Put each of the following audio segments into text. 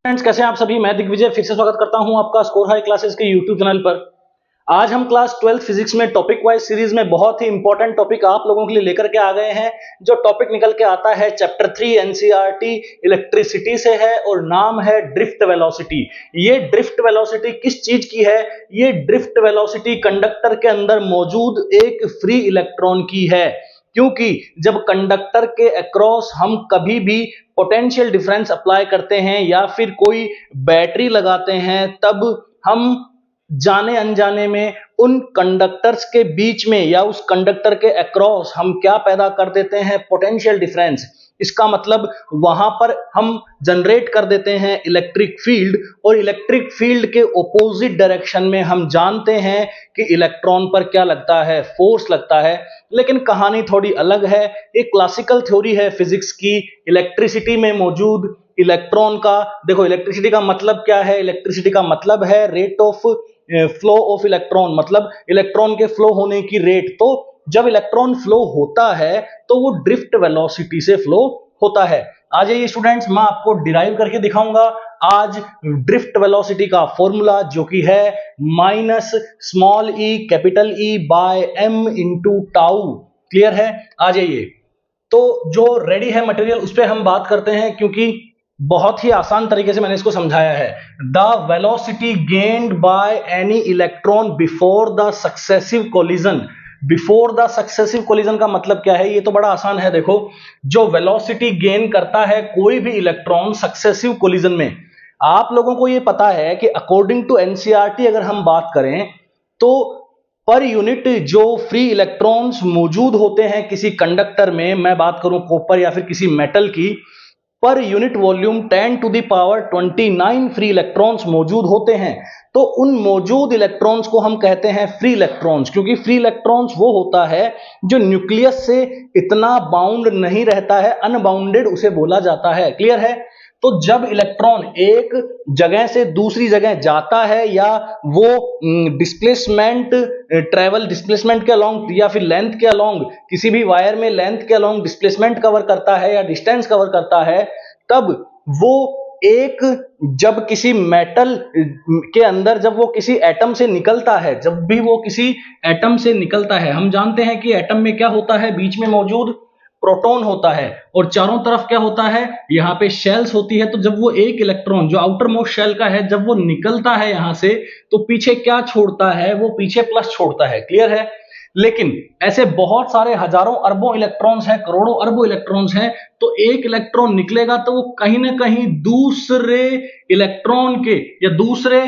Friends, कैसे हैं आप सभी। मैं दिग्विजय फिर से स्वागत करता हूं आपका स्कोर हाई क्लासेस के यूट्यूब चैनल पर। आज हम क्लास 12 फिजिक्स में टॉपिक वाइज सीरीज में बहुत ही इंपॉर्टेंट टॉपिक आप लोगों के लिए लेकर के आ गए हैं। जो टॉपिक निकल के आता है चैप्टर 3 एनसीईआरटी इलेक्ट्रिसिटी से है और नाम है ड्रिफ्ट वेलोसिटी। ये ड्रिफ्ट वेलोसिटी किस चीज की है? ये ड्रिफ्ट वेलोसिटी कंडक्टर के अंदर मौजूद एक फ्री इलेक्ट्रॉन की है, क्योंकि जब कंडक्टर के अक्रॉस हम कभी भी पोटेंशियल डिफरेंस अप्लाई करते हैं या फिर कोई बैटरी लगाते हैं, तब हम जाने अनजाने में उन कंडक्टर्स के बीच में या उस कंडक्टर के अक्रॉस हम क्या पैदा कर देते हैं? Potential difference. इसका मतलब वहां पर हम जनरेट कर देते हैं इलेक्ट्रिक फील्ड, और इलेक्ट्रिक फील्ड के ऑपोजिट डायरेक्शन में हम जानते हैं कि इलेक्ट्रॉन पर क्या लगता है? फोर्स लगता है। लेकिन कहानी थोड़ी अलग है। एक क्लासिकल थ्योरी है फिजिक्स की इलेक्ट्रिसिटी में मौजूद इलेक्ट्रॉन का। देखो, इलेक्ट्रिसिटी का मतलब क्या है? इलेक्ट्रिसिटी का मतलब है rate of flow of electron, मतलब इलेक्ट्रॉन के फ्लो होने की रेट। तो जब इलेक्ट्रॉन फ्लो होता है तो वो ड्रिफ्ट वेलोसिटी से फ्लो होता है। आज ये स्टूडेंट्स मैं आपको डिराइव करके दिखाऊंगा आज ड्रिफ्ट वेलोसिटी का फॉर्मूला, जो कि है minus small E capital E by M into tau. Clear है? आ जाइए। तो जो रेडी है मटेरियल उस पर हम बात करते हैं, क्योंकि बहुत ही आसान तरीके से मैंने इसको समझाया है। The velocity gained by any electron before the successive collision. Before the successive collision का मतलब क्या है? ये तो बड़ा आसान है। देखो, जो वेलोसिटी गेन करता है कोई भी इलेक्ट्रॉन सक्सेसिव कोलिजन में, आप लोगों को ये पता है कि अकॉर्डिंग टू एनसीईआरटी अगर हम बात करें तो पर यूनिट जो फ्री इलेक्ट्रॉन्स मौजूद होते हैं किसी कंडक्टर में, मैं बात करूं कॉपर या फिर किसी मेटल की, per unit volume 10 to the power 29 free electrons मौजूद होते हैं। तो उन मौजूद इलेक्ट्रॉन्स को हम कहते हैं फ्री इलेक्ट्रॉन्स, क्योंकि फ्री इलेक्ट्रॉन्स वो होता है जो न्यूक्लियस से इतना बाउंड नहीं रहता है, अनबाउंडेड उसे बोला जाता है। क्लियर है? तो जब इलेक्ट्रॉन एक जगह से दूसरी जगह जाता है या वो डिस्प्लेसमेंट ट्रेवल डिस्प्लेसमेंट के अलोंग या फिर लेंथ के अलोंग, किसी भी वायर में लेंथ के अलोंग डिस्प्लेसमेंट कवर करता है या डिस्टेंस कवर करता है, तब वो एक जब किसी मेटल के अंदर जब वो किसी एटम से निकलता है, जब भी वो किसी एटम से निकलता है, हम जानते हैं कि एटम में क्या होता है? बीच में मौजूद प्रोटॉन होता है और चारों तरफ क्या होता है? यहाँ पे शेल्स होती है। तो जब वो एक इलेक्ट्रॉन जो आउटर मोस्ट शेल का है, जब वो निकलता है यहां से, तो पीछे क्या छोड़ता है? वो पीछे प्लस छोड़ता है। क्लियर है? लेकिन ऐसे बहुत सारे हजारों अरबों इलेक्ट्रॉन्स हैं, करोड़ों अरबों इलेक्ट्रॉन्स हैं, तो एक इलेक्ट्रॉन निकलेगा तो वो कहीं ना कहीं दूसरे इलेक्ट्रॉन के या दूसरे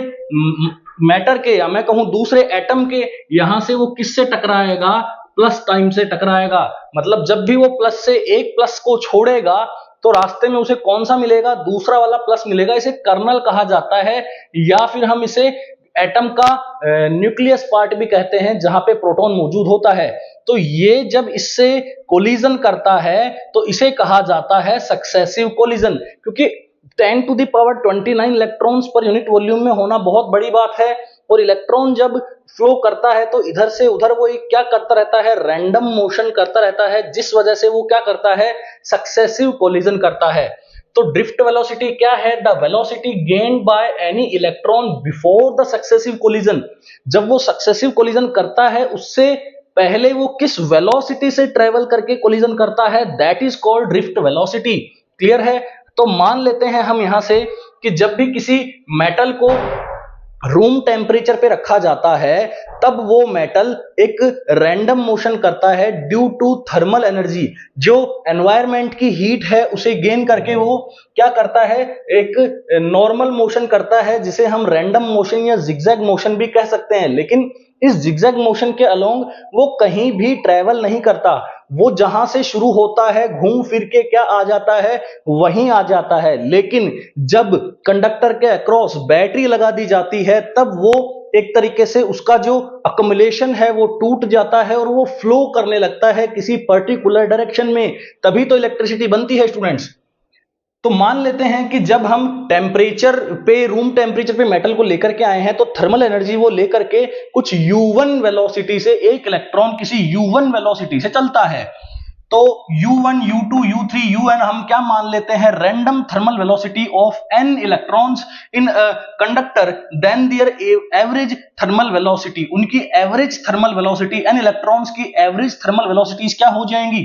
मैटर के या मैं कहूं दूसरे एटम के यहां से वो किससे टकराएगा? प्लस टाइम से टकराएगा। मतलब जब भी वो प्लस से एक प्लस को छोड़ेगा तो रास्ते में उसे कौन सा मिलेगा? दूसरा वाला प्लस मिलेगा। इसे कर्नल कहा जाता है, या फिर हम इसे एटम का न्यूक्लियस पार्ट भी कहते हैं, जहां पे प्रोटॉन मौजूद होता है। तो ये जब इससे कोलिजन करता है तो इसे कहा जाता है सक्सेसिव कोलिजन, क्योंकि 10 to the power 29 electrons per unit volume में होना बहुत बड़ी बात है। और इलेक्ट्रॉन जब फ्लो करता है तो इधर से उधर वो क्या करता रहता है? रैंडम मोशन करता रहता है, जिस वजह से वो क्या करता है? सक्सेसिव कोलिजन करता है। तो ड्रिफ्ट वेलोसिटी क्या है? The velocity gained by any electron before the successive collision. जब वो सक्सेसिव कोलिजन करता है उससे पहले वो किस वेलोसिटी से ट्रेवल करके कोलिजन करता है? That is called drift velocity. Clear है? तो मान लेते हैं हम यहां से कि जब भी किसी मेटल को रूम टेम्परेचर पे रखा जाता है तब वो मेटल एक रैंडम मोशन करता है ड्यू टू थर्मल एनर्जी। जो एनवायरनमेंट की हीट है उसे गेन करके वो क्या करता है? एक नॉर्मल मोशन करता है, जिसे हम रैंडम मोशन या जिगजैग मोशन भी कह सकते हैं। लेकिन इस जिगजैग मोशन के अलोंग वो कहीं भी ट्रेवल नहीं करता। वो जहां से शुरू होता है घूम फिर के क्या आ जाता है? वहीं आ जाता है। लेकिन जब कंडक्टर के अक्रॉस बैटरी लगा दी जाती है तब वो एक तरीके से उसका जो अक्युमुलेशन है वो टूट जाता है और वो फ्लो करने लगता है किसी पर्टिकुलर डायरेक्शन में। तभी तो इलेक्ट्रिसिटी बनती है स्टूडेंट्स। तो मान लेते हैं कि जब हम टेम्परेचर पे रूम टेम्परेचर पे मेटल को लेकर के आए हैं तो थर्मल एनर्जी वो लेकर के कुछ u1 वेलोसिटी से एक इलेक्ट्रॉन किसी u1 वेलोसिटी से चलता है। तो u1 u2 u3 un हम क्या मान लेते हैं, random thermal velocity of n electrons in conductor then their average thermal velocity, उनकी average thermal velocity n electrons की एवरेज थर्मल वेलोसिटीज क्या हो जाएंगी,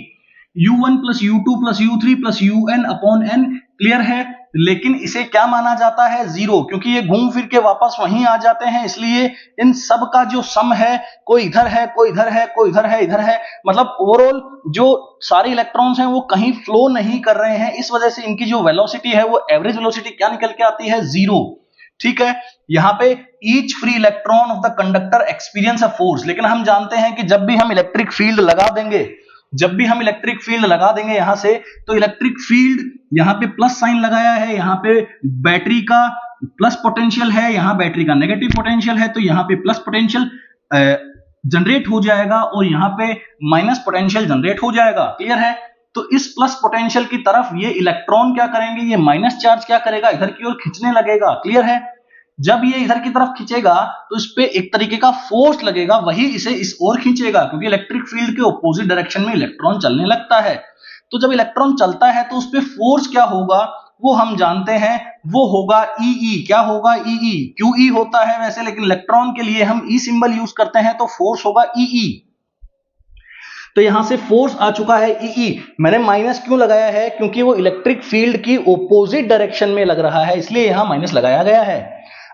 u1 plus u2 plus u3 plus un upon n। Clear है। लेकिन इसे क्या माना जाता है, जीरो, क्योंकि ये घूम फिर के वापस वहीं आ जाते हैं, इसलिए इन सब का जो सम है, कोई इधर है, कोई इधर है, कोई इधर है, इधर है, मतलब ओवरऑल जो सारे इलेक्ट्रॉन्स हैं वो कहीं फ्लो नहीं कर रहे हैं, इस वजह से इनकी जो वेलोसिटी है वो एवरेज वेलोसिटी क्या निकल के आती है, जीरो। ठीक है। यहां पे each free electron of the conductor experience a force, लेकिन हम जानते हैं कि जब भी हम इलेक्ट्रिक फील्ड लगा देंगे, यहां से, तो इलेक्ट्रिक फील्ड यहां पे प्लस साइन लगाया है, यहां पे बैटरी का प्लस पोटेंशियल है, यहां बैटरी का नेगेटिव पोटेंशियल है, तो यहां पे प्लस पोटेंशियल जनरेट हो जाएगा और यहां पे माइनस पोटेंशियल जनरेट हो जाएगा। क्लियर है। तो इस प्लस पोटेंशियल की तरफ ये इलेक्ट्रॉन क्या करेंगे, ये माइनस चार्ज क्या करेगा, इधर की ओर खींचने लगेगा। क्लियर है। जब ये इधर की तरफ खींचेगा तो इस पे एक तरीके का फोर्स लगेगा, वही इसे इस ओर खींचेगा, क्योंकि इलेक्ट्रिक फील्ड के ऑपोजिट डायरेक्शन में इलेक्ट्रॉन चलने लगता है। तो जब इलेक्ट्रॉन चलता है तो उस पे फोर्स क्या होगा, वो हम जानते हैं, वो होगा ई। क्या होगा, ई। क्यू होता है वैसे, लेकिन इलेक्ट्रॉन के लिए हम ई सिंबल यूज करते हैं, तो फोर्स होगा ई। तो यहां से फोर्स आ चुका है ई। मैंने माइनस क्यों लगाया है, क्योंकि वो इलेक्ट्रिक फील्ड की ऑपोजिट डायरेक्शन में लग रहा है, इसलिए यहां माइनस लगाया गया है।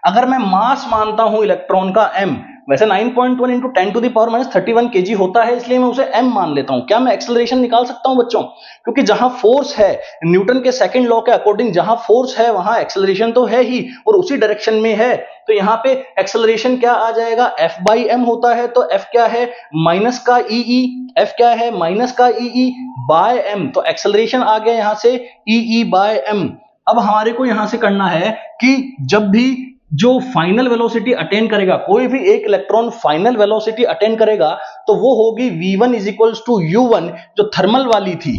अगर मैं मास मानता हूं इलेक्ट्रॉन का m, वैसे 9.1 into 10 to the power minus 31 kg होता है, इसलिए मैं उसे m मान लेता हूं। क्या मैं एक्सेलरेशन निकाल सकता हूं बच्चों, क्योंकि जहां फोर्स है, न्यूटन के सेकंड लॉ के अकॉर्डिंग जहां फोर्स है वहां एक्सेलरेशन तो है ही, और उसी डायरेक्शन में है, तो यहां पे एक्सेलरेशन क्या आ जाएगा, f बाई m होता है। तो f क्या है, माइनस का ई, f क्या है, माइनस का ई बाय m, तो एक्सेलरेशन आ गया यहां से ई बाय m। अब हमारे को यहां से करना है कि जब भी जो फाइनल वेलोसिटी अटेन करेगा, कोई भी एक इलेक्ट्रॉन फाइनल वेलोसिटी अटेन करेगा, तो वो होगी v1 is equals to u1, जो थर्मल वाली थी,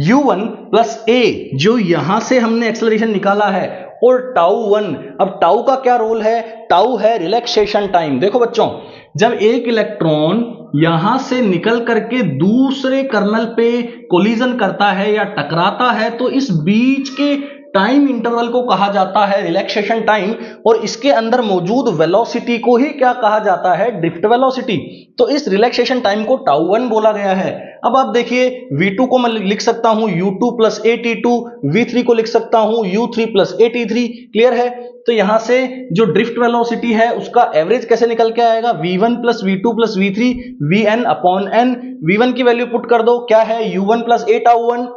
u1 प्लस a, जो यहां से हमने एक्सेलरेशन निकाला है, और टाउ 1। अब टाउ का क्या रोल है, टाउ है रिलैक्सेशन टाइम। देखो बच्चों, जब एक इलेक्ट्रॉन यहां से निकल करके दूसरे कर्नल पे कोलिजन करता है या टकराता है, तो इस बीच के टाइम इंटरवल को कहा जाता है रिलैक्सेशन टाइम, और इसके अंदर मौजूद वेलोसिटी को ही क्या कहा जाता है, ड्रिफ्ट वेलोसिटी। तो इस रिलैक्सेशन टाइम को टाउ 1 बोला गया है। अब आप देखिए, v2 को मैं लिख सकता हूं u2 प्लस at2, v3 को लिख सकता हूं u3 प्लस at3। क्लियर है। तो यहां से जो ड्रिफ्ट वेलोसिटी है उसका एवरेज कैसे निकल के आएगा, v1 plus v2 plus v3 vn upon n। v1 की वैल्यू पुट कर दो, क्या है, u1 plus a tau 1,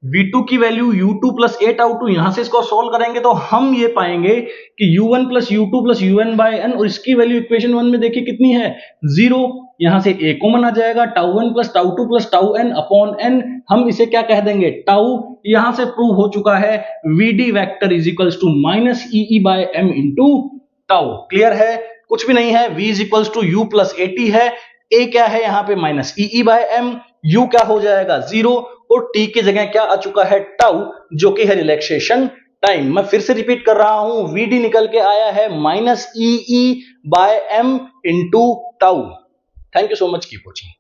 v2 की value u2 plus a tau 2। यहां से इसको सोल्व करेंगे तो हम ये पाएंगे कि u1 plus u2 plus un by n, और इसकी वैल्यू इक्वेशन 1 में देखिए कितनी है, 0। यहां से a कॉमन आ जाएगा, tau 1 plus tau 2 plus tau n upon n, हम इसे क्या कह देंगे, टाउ। यहां से प्रूव हो चुका है vd vector is equals to minus E by m into tau. Clear है। कुछ भी नहीं है, v is equals to u plus at है, a क्या है यहाँ पे minus E by m, u क्या हो जाएगा 0, और t की जगह क्या आ चुका है, टाउ, जो कि है रिलैक्सेशन टाइम। मैं फिर से रिपीट कर रहा हूं, vd निकल के आया है minus E by m into tau. Thank you so much, keep watching.